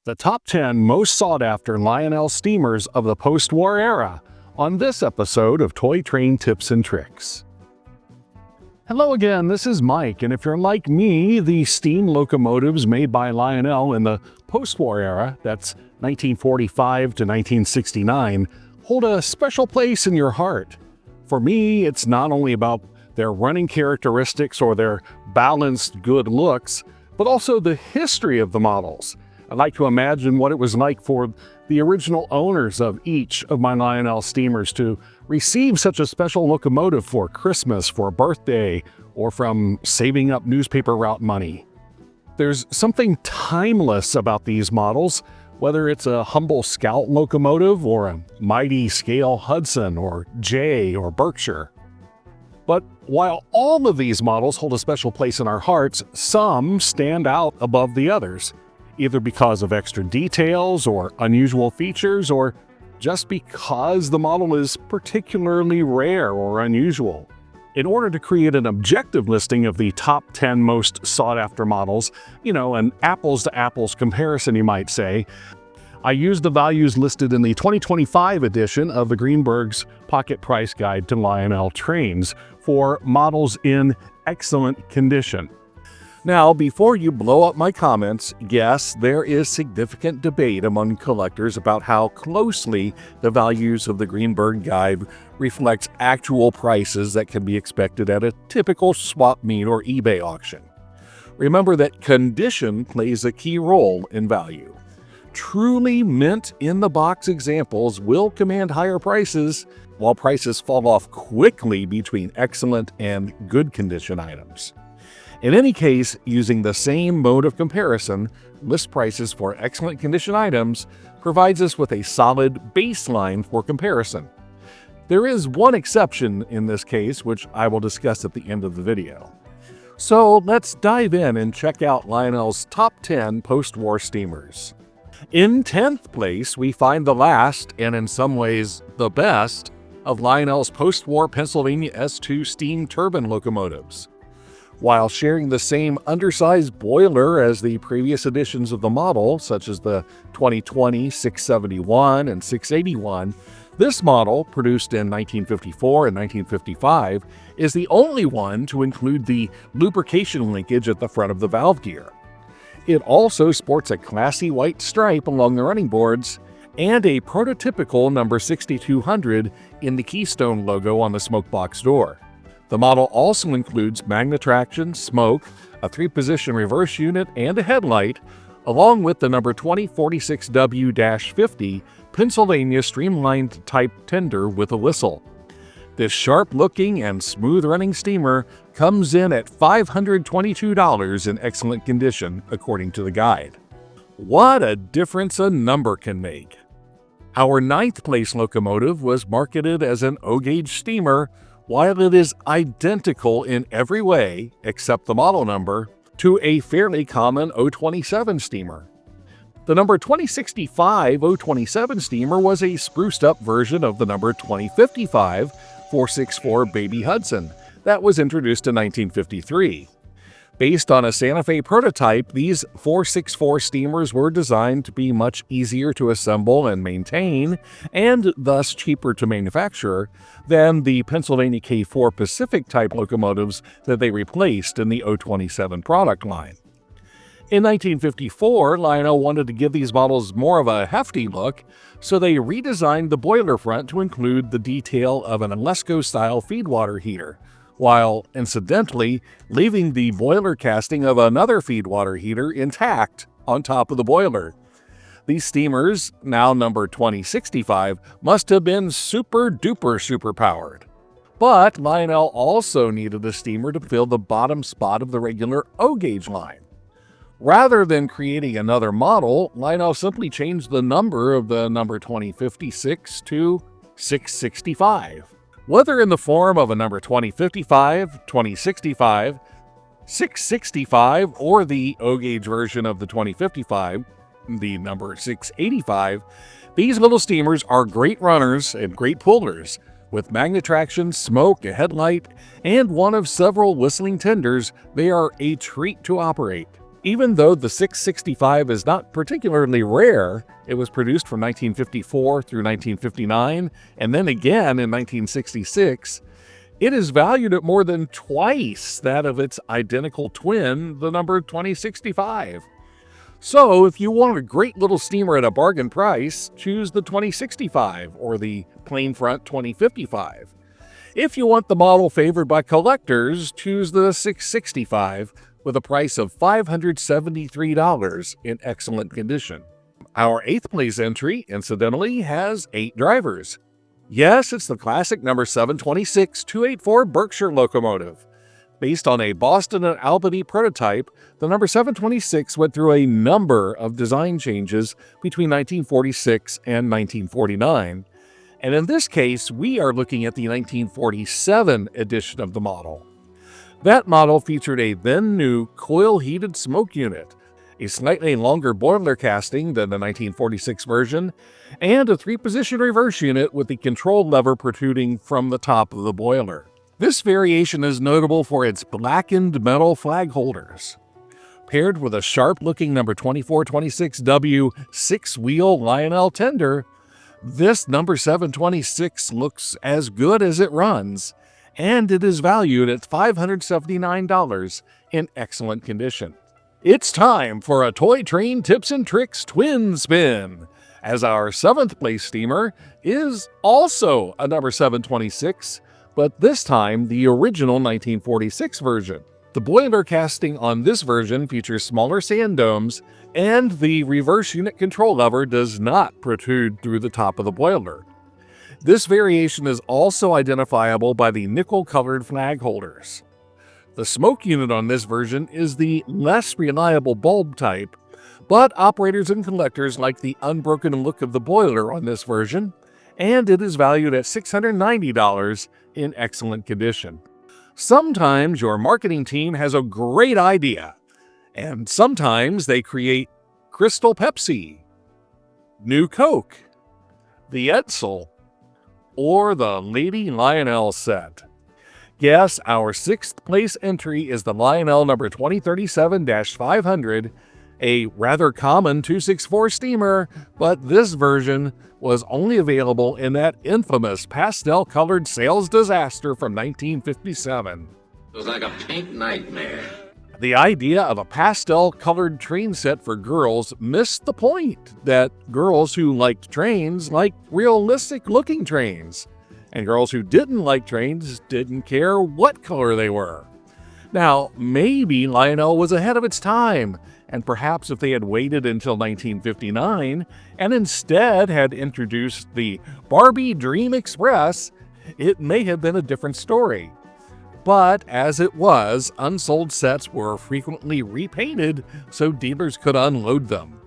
the top 10 most sought-after Lionel steamers of the post-war era on this episode of Toy Train Tips and Tricks. Hello again, this is Mike, and if you're like me, the steam locomotives made by Lionel in the post-war era, that's 1945 to 1969, hold a special place in your heart. For me, it's not only about their running characteristics or their balanced good looks, but also the history of the models. I like to imagine what it was like for the original owners of each of my Lionel steamers to receive such a special locomotive for Christmas, for a birthday, or from saving up newspaper route money. There's something timeless about these models, whether it's a humble Scout locomotive or a mighty scale Hudson or Jay or Berkshire. But while all of these models hold a special place in our hearts, some stand out above the others, either because of extra details or unusual features, or just because the model is particularly rare or unusual. In order to create an objective listing of the top 10 most sought-after models, an apples-to-apples comparison, you might say, I used the values listed in the 2025 edition of the Greenbergs Pocket Price Guide to Lionel Trains for models in excellent condition. Now, before you blow up my comments, yes, there is significant debate among collectors about how closely the values of the Greenberg Guide reflects actual prices that can be expected at a typical swap meet or eBay auction. Remember that condition plays a key role in value. Truly mint-in-the-box examples will command higher prices, while prices fall off quickly between excellent and good condition items. In any case, using the same mode of comparison, list prices for excellent condition items provides us with a solid baseline for comparison. There is one exception in this case, which I will discuss at the end of the video. So let's dive in and check out Lionel's top 10 post-war steamers. In 10th place, we find the last, and in some ways the best, of Lionel's post-war Pennsylvania S2 steam turbine locomotives. While sharing the same undersized boiler as the previous editions of the model, such as the 2020 671 and 681, this model, produced in 1954 and 1955, is the only one to include the lubrication linkage at the front of the valve gear. It also sports a classy white stripe along the running boards and a prototypical number 6200 in the Keystone logo on the smokebox door. The model also includes magnetraction, smoke, a 3-position reverse unit, and a headlight, along with the number 2046W-50 Pennsylvania streamlined type tender with a whistle. This sharp-looking and smooth-running steamer comes in at $522 in excellent condition, according to the guide. What a difference a number can make! Our 9th place locomotive was marketed as an O-gauge steamer, while it is identical in every way, except the model number, to a fairly common O27 steamer. The number 2065 O27 steamer was a spruced-up version of the number 2055 464 Baby Hudson that was introduced in 1953. Based on a Santa Fe prototype, these 464 steamers were designed to be much easier to assemble and maintain, and thus cheaper to manufacture, than the Pennsylvania K4 Pacific type locomotives that they replaced in the O27 product line. In 1954, Lionel wanted to give these models more of a hefty look, so they redesigned the boiler front to include the detail of an Alesco-style feedwater heater, while, incidentally, leaving the boiler casting of another feedwater heater intact on top of the boiler. These steamers, now number 2065, must have been super-duper superpowered. But Lionel also needed a steamer to fill the bottom spot of the regular O-gauge line. Rather than creating another model, Lionel simply changed the number of the number 2056 to 665. Whether in the form of a number 2055, 2065, 665, or the O-gauge version of the 2055, the number 685, these little steamers are great runners and great pullers. With magnetraction, smoke, a headlight, and one of several whistling tenders, they are a treat to operate. Even though the 665 is not particularly rare, it was produced from 1954 through 1959, and then again in 1966, it is valued at more than twice that of its identical twin, the number 2065. So, if you want a great little steamer at a bargain price, choose the 2065 or the plain front 2055. If you want the model favored by collectors, choose the 665 with a price of $573 in excellent condition. Our 8th place entry, incidentally, has 8 drivers. Yes, it's the classic number 726-284 Berkshire locomotive. Based on a Boston and Albany prototype, the number 726 went through a number of design changes between 1946 and 1949. And in this case, we are looking at the 1947 edition of the model. That model featured a then-new coil-heated smoke unit, a slightly longer boiler casting than the 1946 version, and a 3-position reverse unit with the control lever protruding from the top of the boiler. This variation is notable for its blackened metal flag holders. Paired with a sharp-looking number 2426W 6-wheel Lionel tender, this number 726 looks as good as it runs, and it is valued at $579 in excellent condition. It's time for a Toy Train Tips and Tricks Twin Spin, as our 7th place steamer is also a number 726, but this time the original 1946 version. The boiler casting on this version features smaller sand domes, and the reverse unit control lever does not protrude through the top of the boiler. This variation is also identifiable by the nickel-colored flag holders. The smoke unit on this version is the less reliable bulb type, but operators and collectors like the unbroken look of the boiler on this version, and it is valued at $690 in excellent condition. Sometimes your marketing team has a great idea, and sometimes they create Crystal Pepsi, New Coke, the Edsel, or the Lady Lionel set. Yes, our 6th place entry is the Lionel number 2037-500, a rather common 264 steamer, but this version was only available in that infamous pastel-colored sales disaster from 1957. It was like a pink nightmare. The idea of a pastel-colored train set for girls missed the point that girls who liked trains liked realistic-looking trains, and girls who didn't like trains didn't care what color they were. Now, maybe Lionel was ahead of its time, and perhaps if they had waited until 1959 and instead had introduced the Barbie Dream Express, it may have been a different story. But as it was, unsold sets were frequently repainted so dealers could unload them.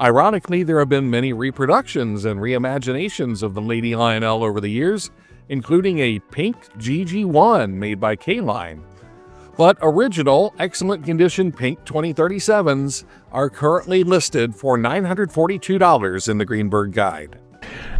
Ironically, there have been many reproductions and reimaginations of the Lady Lionel over the years, including a pink GG1 made by K-Line. But original, excellent condition pink 2037s are currently listed for $942 in the Greenberg Guide.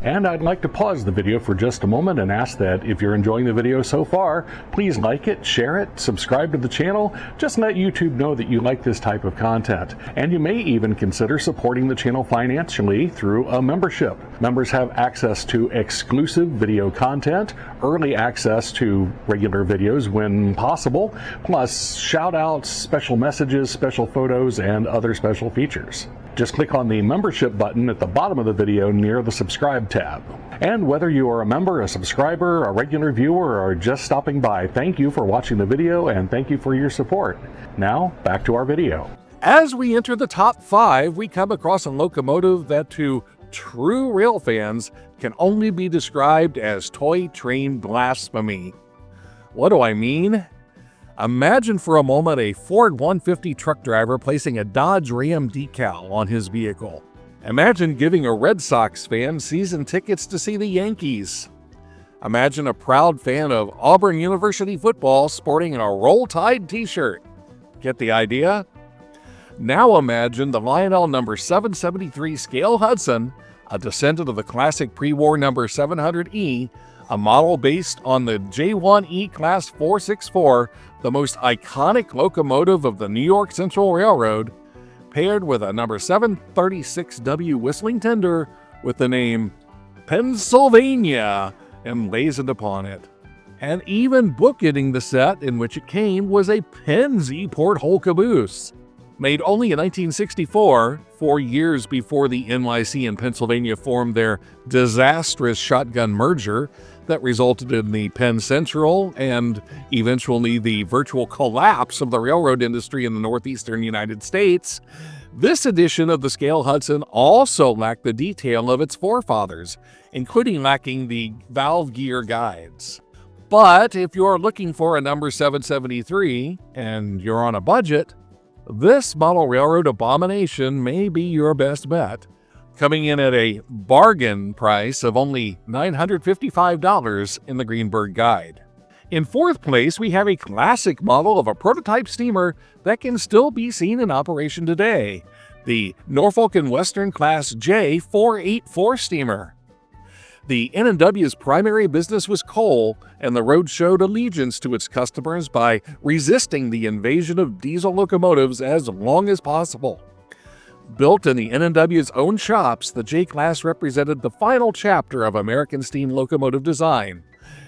And I'd like to pause the video for just a moment and ask that if you're enjoying the video so far, please like it, share it, subscribe to the channel, just let YouTube know that you like this type of content. And you may even consider supporting the channel financially through a membership. Members have access to exclusive video content, early access to regular videos when possible, plus shout outs, special messages, special photos, and other special features. Just click on the membership button at the bottom of the video near the subscribe tab. And whether you are a member, a subscriber, a regular viewer, or just stopping by, thank you for watching the video and thank you for your support. Now, back to our video. As we enter the top 5, we come across a locomotive that to true rail fans can only be described as toy train blasphemy. What do I mean? Imagine for a moment a Ford 150 truck driver placing a Dodge Ram decal on his vehicle. Imagine giving a Red Sox fan season tickets to see the Yankees. Imagine a proud fan of Auburn University football sporting a Roll Tide t-shirt. Get the idea? Now imagine the Lionel number 773 scale Hudson, a descendant of the classic pre-war number 700E, a model based on the J1E Class 464, the most iconic locomotive of the New York Central Railroad, paired with a number 736W whistling tender with the name Pennsylvania emblazoned upon it. And even bookending the set in which it came was a Pennsy porthole caboose. Made only in 1964, 4 years before the NYC and Pennsylvania formed their disastrous shotgun merger that resulted in the Penn Central and eventually the virtual collapse of the railroad industry in the northeastern United States, this edition of the Scale Hudson also lacked the detail of its forefathers, including lacking the valve gear guides. But if you're looking for a number 773 and you're on a budget, this model railroad abomination may be your best bet, coming in at a bargain price of only $955 in the Greenberg Guide. In fourth place, we have a classic model of a prototype steamer that can still be seen in operation today, the Norfolk and Western Class J 484 steamer. The N&W's primary business was coal, and the road showed allegiance to its customers by resisting the invasion of diesel locomotives as long as possible. Built in the N&W's own shops, the J-Class represented the final chapter of American steam locomotive design,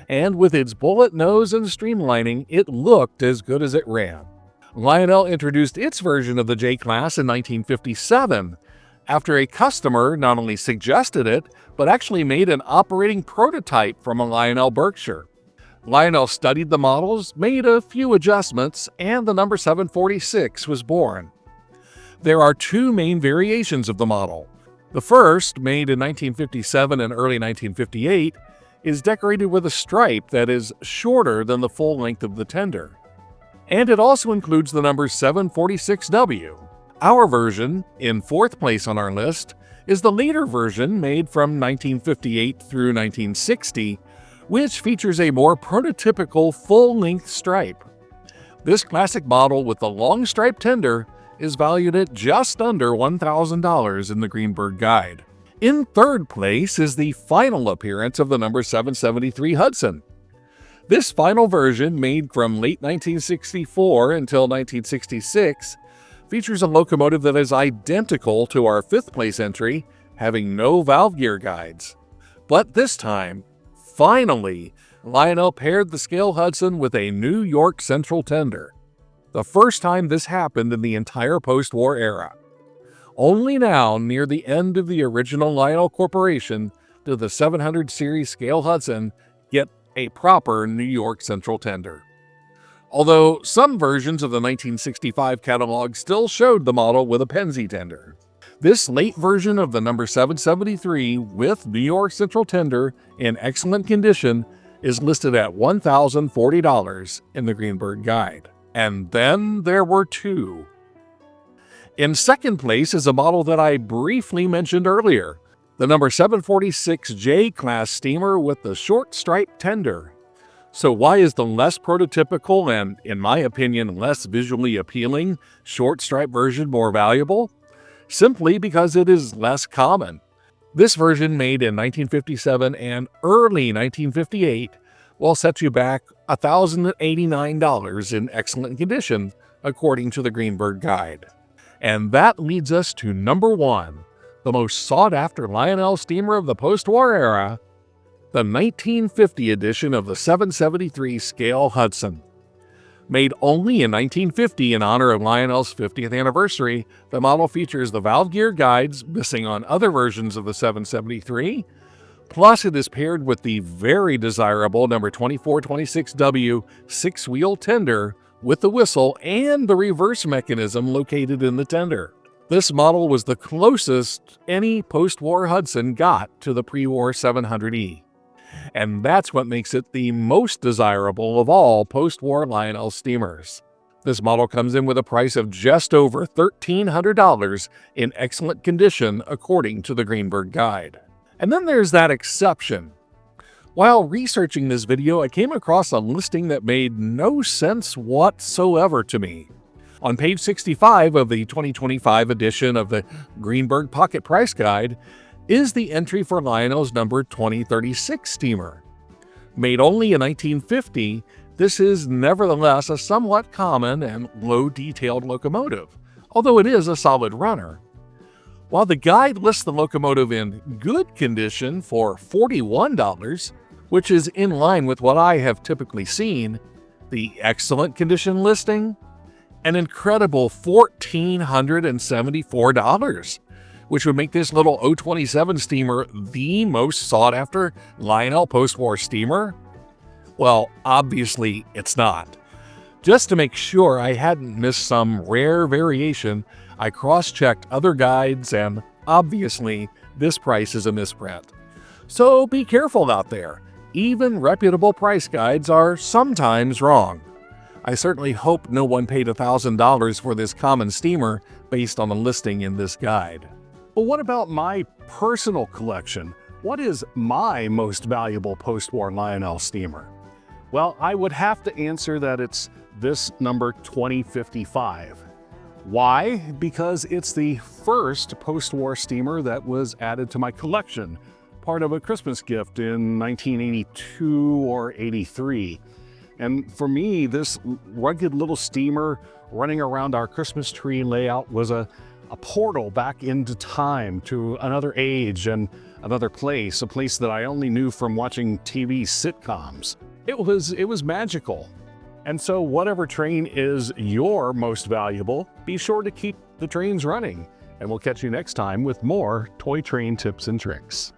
and with its bullet nose and streamlining, it looked as good as it ran. Lionel introduced its version of the J-Class in 1957, after a customer not only suggested it, but actually made an operating prototype from a Lionel Berkshire. Lionel studied the models, made a few adjustments, and the number 746 was born. There are two main variations of the model. The first, made in 1957 and early 1958, is decorated with a stripe that is shorter than the full length of the tender. And it also includes the number 746W. Our version, in fourth place on our list, is the later version made from 1958 through 1960, which features a more prototypical full-length stripe. This classic model with the long stripe tender is valued at just under $1,000 in the Greenberg Guide. In third place is the final appearance of the number 773 Hudson. This final version, made from late 1964 until 1966, features a locomotive that is identical to our fifth place entry, having no valve gear guides. But this time, finally, Lionel paired the Scale Hudson with a New York Central tender. The first time this happened in the entire post-war era. Only now, near the end of the original Lionel Corporation, did the 700 series Scale Hudson get a proper New York Central tender. Although some versions of the 1965 catalog still showed the model with a Pennsy tender. This late version of the number 773 with New York Central tender in excellent condition is listed at $1,040 in the Greenberg Guide. And then there were two. In second place is a model that I briefly mentioned earlier, the number 746 J-Class steamer with the short stripe tender. So why is the less prototypical and, in my opinion, less visually appealing short stripe version more valuable? Simply because it is less common. This version, made in 1957 and early 1958, will set you back $1,089 in excellent condition, according to the Greenberg Guide. And that leads us to number one, the most sought-after Lionel steamer of the post-war era, the 1950 edition of the 773 Scale Hudson. Made only in 1950 in honor of Lionel's 50th anniversary, the model features the valve gear guides missing on other versions of the 773, plus it is paired with the very desirable number 2426W six-wheel tender with the whistle and the reverse mechanism located in the tender. This model was the closest any post-war Hudson got to the pre-war 700E. And that's what makes it the most desirable of all post-war Lionel steamers. This model comes in with a price of just over $1,300 in excellent condition, according to the Greenberg Guide. And then there's that exception. While researching this video, I came across a listing that made no sense whatsoever to me. On page 65 of the 2025 edition of the Greenbergs Pocket Price Guide is the entry for Lionel's number 2036 steamer. Made only in 1950, this is nevertheless a somewhat common and low-detailed locomotive, although it is a solid runner. While the guide lists the locomotive in good condition for $41, which is in line with what I have typically seen, the excellent condition listing, an incredible $1,474, which would make this little O27 steamer the most sought-after Lionel post-war steamer? Well, obviously it's not. Just to make sure I hadn't missed some rare variation, I cross-checked other guides, and obviously this price is a misprint. So be careful out there. Even reputable price guides are sometimes wrong. I certainly hope no one paid $1,000 for this common steamer based on the listing in this guide. But what about my personal collection? What is my most valuable post-war Lionel steamer? Well, I would have to answer that it's this number 2055. Why? Because it's the first post-war steamer that was added to my collection, part of a Christmas gift in 1982 or 83. And for me, this rugged little steamer running around our Christmas tree layout was a portal back into time to another age and another place, a place that I only knew from watching TV sitcoms. It was magical. And so whatever train is your most valuable, be sure to keep the trains running. And we'll catch you next time with more toy train tips and tricks.